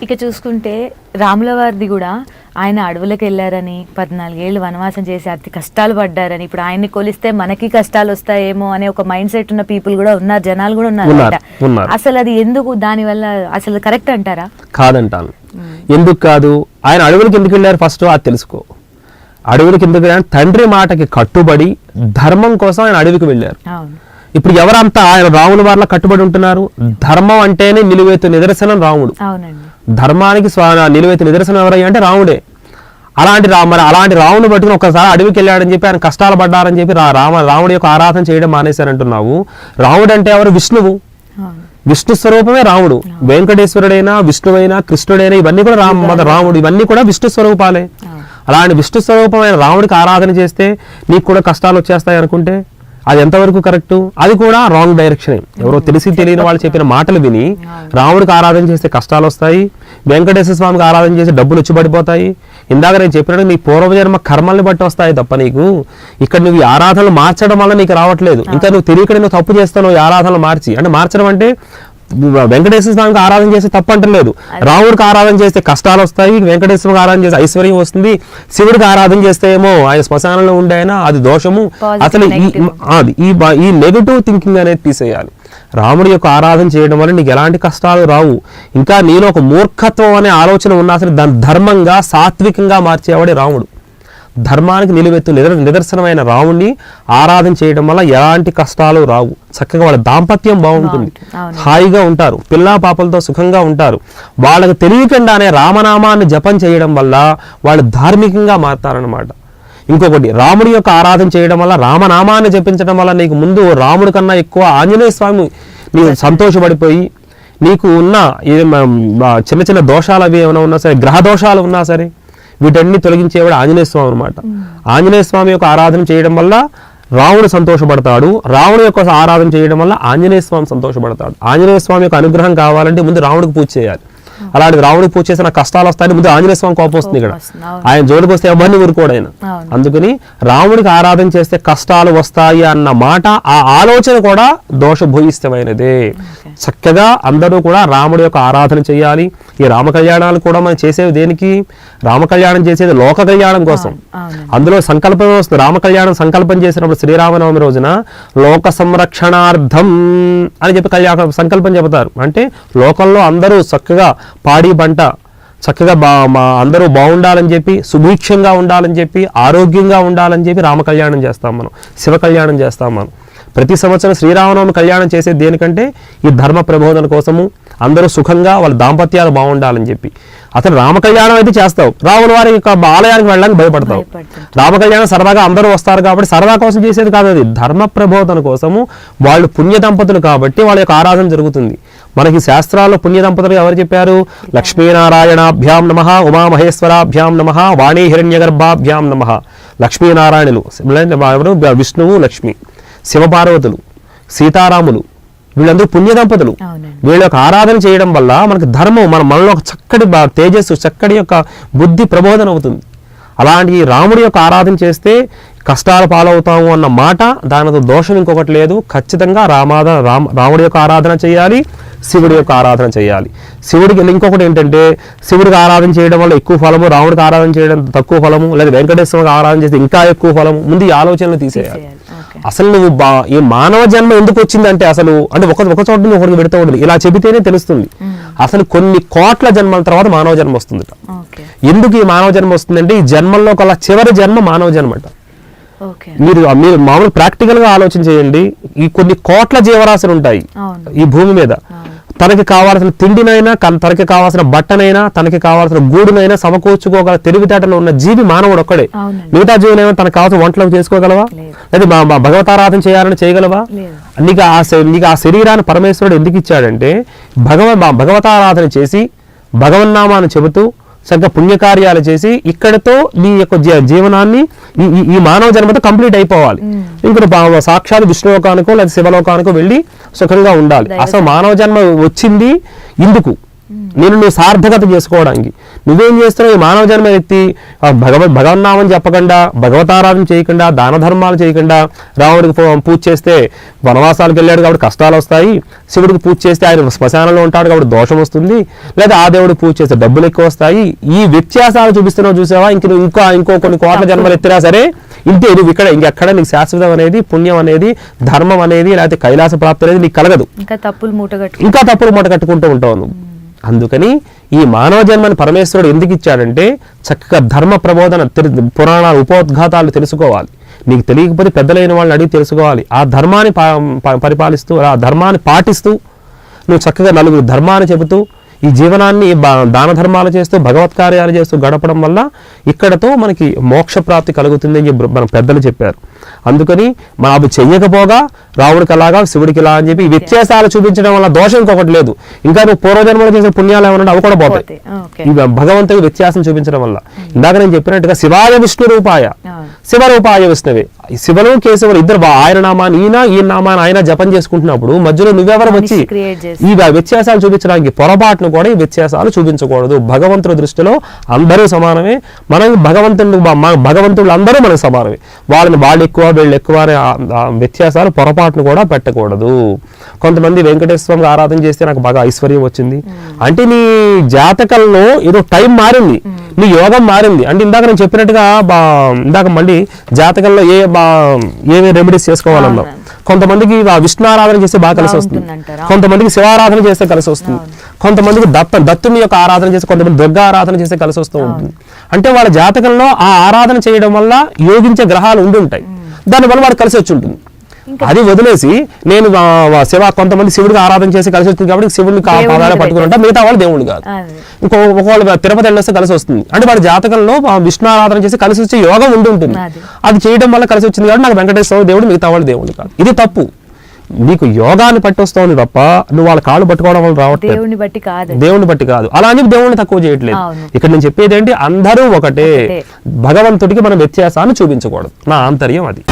ఇక చూసుకుంటే రాముల వారిది కూడా ఆయన అడవులకు వెళ్ళారని 14 ఏళ్ళు వనవాసం చేసి అతి కష్టాలు పడ్డారని, ఇప్పుడు ఆయన్ని కొలిస్తే మనకి కష్టాలు వస్తాయేమో అనే ఒక మైండ్ సెట్ ఉన్న పీపుల్ కూడా ఉన్నారు, జనాలు కూడా ఉన్నారు. అసలు అది ఎందుకు, దాని వల్ల అసలు కరెక్ట్ అంటారా? కాదంటాను. ఎందుకు కాదు? ఆయన అడవులకు ఎందుకు వెళ్ళారు ఫస్ట్ అది తెలుసుకో. అడవులకు ఎందుకు వెళ్ళారు? తండ్రి మాటకి కట్టుబడి ధర్మం కోసం ఆయన అడవికి వెళ్ళారు. ఇప్పుడు ఎవరంతా ఆయన రాముల వారిలో కట్టుబడి ఉంటున్నారు? ధర్మం అంటేనే నిలువెత్తు నిదర్శనం రాముడు. ధర్మానికి నిలువెత్తు నిదర్శనం ఎవరయ్యా అంటే రాముడే. అలాంటి రాముని పట్టుకుని ఒకసారి అడవికి వెళ్ళాడని చెప్పి ఆయన కష్టాలు పడ్డారని చెప్పి రాముడి యొక్క ఆరాధన చేయడం మానేశారంటున్నావు. రాముడు అంటే ఎవరు? విష్ణువు. విష్ణు స్వరూపమే రాముడు. వెంకటేశ్వరుడైనా, విష్ణువైనా, కృష్ణుడైనా ఇవన్నీ కూడా రాముడు, ఇవన్నీ కూడా విష్ణు స్వరూపాలే. అలాంటి విష్ణు స్వరూపమైన రాముడికి ఆరాధన చేస్తే నీకు కూడా కష్టాలు వచ్చేస్తాయి అనుకుంటే అది ఎంతవరకు కరెక్టు? అది కూడా రాంగ్ డైరెక్షన్. ఎవరో తెలిసి తెలియని వాళ్ళు చెప్పిన మాటలు విని రాముడికి ఆరాధన చేస్తే కష్టాలు వస్తాయి, వెంకటేశ్వర స్వామికి ఆరాధన చేసి డబ్బులు వచ్చి పడిపోతాయి. ఇందాక నేను చెప్పినట్టు నీ పూర్వజన్మ కర్మల్ని బట్టి వస్తాయి తప్ప నీకు ఇక్కడ నువ్వు ఈ ఆరాధనలు మార్చడం వల్ల నీకు రావట్లేదు. ఇంకా నువ్వు తెలియక నువ్వు తప్పు చేస్తావు ఈ ఆరాధనలు మార్చి. అంటే మార్చడం అంటే వెంకటేశ్వర స్వామికి ఆరాధన చేస్తే తప్పంటలేదు. రాముడికి ఆరాధన చేస్తే కష్టాలు వస్తాయి, వెంకటేశ్వరికి ఆరాధన చేస్తే ఐశ్వర్యం వస్తుంది, శివుడికి ఆరాధన చేస్తే ఏమో ఆయన శ్మశానంలో ఉండే ఆయన అది దోషము. అసలు ఈ నెగటివ్ థింకింగ్ అనేది తీసేయాలి. రాముడి యొక్క ఆరాధన చేయడం వల్ల నీకు ఎలాంటి కష్టాలు రావు. ఇంకా నీలో ఒక మూర్ఖత్వం అనే ఆలోచన ఉన్నా సరే దాన్ని ధర్మంగా సాత్వికంగా మార్చేవాడే రాముడు. ధర్మానికి నిలువెత్తు నిదర్శనమైన రాముడిని ఆరాధన చేయడం వల్ల ఎలాంటి కష్టాలు రావు. చక్కగా వాళ్ళ దాంపత్యం బాగుంటుంది, హాయిగా ఉంటారు, పిల్లా పాపలతో సుఖంగా ఉంటారు. వాళ్ళకు తెలియకుండానే రామనామాన్ని జపం చేయడం వల్ల వాళ్ళు ధార్మికంగా మారుతారనమాట. ఇంకొకటి, రాముడి యొక్క ఆరాధన చేయడం వల్ల, రామనామాన్ని జపించడం వల్ల నీకు ముందు రాముడి కన్నా ఎక్కువ ఆంజనేయ స్వామి నీకు సంతోషపడిపోయి నీకు ఉన్న చిన్న చిన్న దోషాలు అవి ఏమైనా ఉన్నా సరే, గ్రహ దోషాలు ఉన్నా సరే వీటన్ని తొలగించేవాడు ఆంజనేయ స్వామి అనమాట. ఆంజనేయ స్వామి యొక్క ఆరాధన చేయడం వల్ల రాముడు సంతోషపడతాడు, రాముడి యొక్క ఆరాధన చేయడం వల్ల ఆంజనేయ స్వామి సంతోషపడతాడు. ఆంజనేయ స్వామి యొక్క అనుగ్రహం కావాలంటే ముందు రాముడికి పూజ చేయాలి. అలాంటి రాముడికి పూజ చేసిన కష్టాలు వస్తాయని ముందు ఆంజనేయ స్వామి కోపం వస్తుంది. ఇక్కడ ఆయన జోలికి వస్తే ఎవరిని ఊరుకోడు ఆయన. అందుకని రాముడికి ఆరాధన చేస్తే కష్టాలు వస్తాయి అన్న మాట, ఆ ఆలోచన కూడా దోషభూయిష్టమైనదే. చక్కగా అందరూ కూడా రాముడి యొక్క ఆరాధన చేయాలి. ఈ రామ కళ్యాణాలు కూడా మనం చేసేవి దేనికి? రామ కళ్యాణం చేసేది లోక కళ్యాణం కోసం. అందులో సంకల్పం వస్తుంది. రామ కళ్యాణం సంకల్పం చేసినప్పుడు శ్రీరామనవమి రోజున లోక సంరక్షణార్థం అని చెప్పి సంకల్పం చెబుతారు. అంటే లోకంలో అందరూ చక్కగా పాడి పంట చక్కగా అందరూ బాగుండాలని చెప్పి, సుభిక్షంగా ఉండాలని చెప్పి, ఆరోగ్యంగా ఉండాలని చెప్పి రామ కళ్యాణం చేస్తాం మనం, శివ కళ్యాణం చేస్తాం మనం. ప్రతి సంవత్సరం శ్రీరామనవమి కళ్యాణం చేసేది దేనికంటే ఈ ధర్మ ప్రబోధన కోసము, అందరూ సుఖంగా వాళ్ళ దాంపత్యాలు బాగుండాలని చెప్పి. అతను రామ కళ్యాణం అయితే చేస్తావు, రాముల వారి యొక్క ఆలయానికి వెళ్ళడానికి భయపడతావు. రామ కళ్యాణం సరదాగా అందరూ వస్తారు కాబట్టి సరదా కోసం చేసేది కాదు, అది ధర్మ ప్రబోధన కోసము. వాళ్ళు పుణ్య దంపతులు కాబట్టి వాళ్ళ యొక్క ఆరాధన జరుగుతుంది. మనకి శాస్త్రాల్లో పుణ్య దంపతులు ఎవరు చెప్పారు? లక్ష్మీనారాయణాభ్యాం నమః, ఉమామహేశ్వరాభ్యాం నమః, వాణీ హిరణ్యగర్భాభ్యాం నమః. లక్ష్మీనారాయణులు విష్ణువు, లక్ష్మి, శివపార్వతులు, సీతారాములు, వీళ్ళందరూ పుణ్య దంపతులు. వీళ్ళ యొక్క ఆరాధన చేయడం వల్ల మనకి ధర్మం, మనలో ఒక చక్కటి తేజస్సు, చక్కటి యొక్క బుద్ధి ప్రబోధన అవుతుంది. అలాంటి రాముడి యొక్క ఆరాధన చేస్తే కష్టాలు పాలవుతాము అన్న మాట, దానితో దోషం ఇంకొకటి లేదు. ఖచ్చితంగా రాముడి యొక్క ఆరాధన చేయాలి, శివుడి యొక్క ఆరాధన చేయాలి. శివుడికి ఇంకొకటి ఏంటంటే, శివుడికి ఆరాధన చేయడం వల్ల ఎక్కువ ఫలము, రాముడికి ఆరాధన చేయడం తక్కువ ఫలము, లేదా వెంకటేశ్వరుడికి ఆరాధన చేస్తే ఇంకా ఎక్కువ ఫలము. ముందు ఈ ఆలోచనలు తీసేయాలి. అసలు నువ్వు ఈ మానవ జన్మ ఎందుకు వచ్చిందంటే అసలు అంటే ఒక చోట నువ్వు ఒకరికి పెడతా ఉండదు, ఇలా చెబితేనే తెలుస్తుంది. అసలు కొన్ని కోట్ల జన్మల తర్వాత మానవ జన్మ వస్తుంది. ఎందుకు ఈ మానవ జన్మ వస్తుందంటే, ఈ జన్మల్లో కల్లా చివరి జన్మ మానవ జన్మ అంట. మీరు మామూలు ప్రాక్టికల్ గా ఆలోచన చేయండి. ఈ కొన్ని కోట్ల జీవరాశులు ఉంటాయి ఈ భూమి మీద. తనకి కావాల్సిన తిండినైనా, తనకి కావాల్సిన బట్టనైనా, తనకి కావాల్సిన గూడునైనా సమకూర్చుకోగల తెలివితేటలు ఉన్న జీవి మానవుడు ఒక్కడే. మిగతా జీవులైనా తనకు కావాల్సిన వంటలు చేసుకోగలవా? లేదా భగవతారాధన చేయాలని చేయగలవా? నీకు ఆ శరీరాన్ని పరమేశ్వరుడు ఎందుకు ఇచ్చాడంటే, భగవతారాధన చేసి భగవన్నామాన్ని చెబుతూ చక్కగా పుణ్యకార్యాలు చేసి ఇక్కడతో నీ యొక్క జీవనాన్ని ఈ మానవ జన్మతో కంప్లీట్ అయిపోవాలి. ఇంకా సాక్షాత్ విష్ణులోకానికో లేదా శివలోకానికో వెళ్ళి సుఖంగా ఉండాలి. అసలు మానవ జన్మ వచ్చింది ఇందుకు, నువ్వు సార్థకత చేసుకోవడానికి నువ్వేం చేస్తున్నావు? ఈ మానవ జన్మ ఎత్తి భగవన్నామని చెప్పకుండా, భగవతారాధన చేయకుండా, దాన ధర్మాలు చేయకుండా, రాముడికి పూజ చేస్తే వనవాసాలకు వెళ్ళాడు కాబట్టి కష్టాలు వస్తాయి, శివుడికి పూజ చేస్తే ఆయన శ్మశానంలో ఉంటాడు కాబట్టి దోషం వస్తుంది, లేదా ఆ దేవుడికి పూజ చేస్తే డబ్బులు ఎక్కువ వస్తాయి, ఈ వ్యత్యాసాలు చూపిస్తున్నావు చూసావా? ఇంకో కొన్ని కోట్ల జన్మలు ఎత్తినా సరే ఇంతే, నువ్వు ఇక్కడ ఇంకెక్కడ నీకు శాశ్వతం అనేది, పుణ్యం అనేది, ధర్మం అనేది, లేకపోతే కైలాస ప్రాప్తి అనేది నీకు కలగదు. ఇంకా తప్పులు మూట కట్టుకుంటూ ఉంటావు నువ్వు. అందుకని ఈ మానవ జన్మని పరమేశ్వరుడు ఎందుకు ఇచ్చాడంటే చక్కగా ధర్మ ప్రబోధన, పురాణాలు, ఉపోద్ఘాతాలు తెలుసుకోవాలి. నీకు తెలియకపోతే పెద్దలైన వాళ్ళని అడిగి తెలుసుకోవాలి. ఆ ధర్మాన్ని పరిపాలిస్తూ, ఆ ధర్మాన్ని పాటిస్తూ నువ్వు చక్కగా నలుగురు ధర్మాన్ని చెబుతూ ఈ జీవనాన్ని దాన ధర్మాలు చేస్తూ భగవత్ కార్యాలు చేస్తూ గడపడం వల్ల ఇక్కడతో మనకి మోక్ష ప్రాప్తి కలుగుతుంది అని చెప్పి మన పెద్దలు చెప్పారు. అందుకని మనం అవి చెయ్యకపోగా రావుడికి అలాగా శివుడికి ఇలా అని చెప్పి వ్యత్యాసాలు చూపించడం వల్ల దోషం ఇంకొకటి లేదు. ఇంకా నువ్వు పూర్వజన్మలో చేసిన పుణ్యాలు ఏమన్నా అవి కూడా పోతాయి ఈ భగవంతుడికి వ్యత్యాసం చూపించడం వల్ల. ఇందాక నేను చెప్పినట్టుగా శివాయ విష్ణు రూపాయ శివరూపాయ విష్ణువే, శివను కేశవులు ఇద్దరు ఆయన నామాన్ని ఈ నామాన్ని ఆయన జపం చేసుకుంటున్నప్పుడు మధ్యలో నువ్వెవరు వచ్చి ఈ వ్యత్యాసాలు చూపించడానికి పొరపాటును కూడా ఈ వ్యత్యాసాలు చూపించకూడదు. భగవంతుడి దృష్టిలో అందరూ సమానమే. మనం భగవంతుడు అందరూ మనకు సమానమే. వాళ్ళు ఎక్కువ వీళ్ళు ఎక్కువ అనే వ్యత్యాసాలు పొరపాటును కూడా పెట్టకూడదు. కొంతమంది వెంకటేశ్వర స్వామికి ఆరాధన చేస్తే నాకు బాగా ఐశ్వర్యం వచ్చింది అంటే నీ జాతకంలో ఏదో టైం మారింది, నీ యోగం మారింది అంటే ఇందాక నేను చెప్పినట్టుగా ఇందాక మళ్ళీ జాతకంలో ఏమి రెమెడీస్ చేసుకోవాలన్నావు. కొంతమందికి విష్ణు ఆరాధన చేస్తే బాగా కలిసి వస్తుంది, కొంతమందికి శివారాధన చేస్తే కలిసి వస్తుంది, కొంతమందికి దత్తుని యొక్క ఆరాధన చేస్తే, కొంతమంది దుర్గా ఆరాధన చేస్తే కలిసి వస్తూ ఉంటుంది. అంటే వాళ్ళ జాతకంలో ఆ ఆరాధన చేయడం వల్ల యోగించే గ్రహాలు ఉండుంటాయి, దానివల్ల వాడు కలిసి వచ్చి ఉంటుంది. అది వదిలేసి నేను కొంతమంది శివుడికి ఆరాధన చేసి కలిసి వస్తుంది కాబట్టి శివుడిని పాదాలు పట్టుకుని ఉంటా, మిగతా వాళ్ళు దేవుడు కాదు. ఒకవేళ తిరుపతి వెళ్ళొస్తే కలిసి వస్తుంది అంటే వాడి జాతకంలో విష్ణు ఆరాధన చేసి కలిసి వచ్చే యోగం ఉండుంటుంది. అది చేయడం వల్ల కలిసి వచ్చింది కాబట్టి నాకు వెంకటేశ్వర దేవుడు, మిగతా వాళ్ళు దేవుడు కాదు. ఇది తప్పు. నీకు యోగాన్ని పట్టి వస్తావు తప్ప నువ్వు వాళ్ళ కాళ్ళు పట్టుకోవడం వల్ల రావట్లేదు, దేవుని బట్టి కాదు. అలా అని దేవుడిని తక్కువ చేయట్లేదు. ఇక్కడ నేను చెప్పేది ఏంటి, అందరూ ఒకటే. భగవంతుడికి మనం వ్యత్యాసాన్ని చూపించకూడదు. నా ఆంతర్యం అది.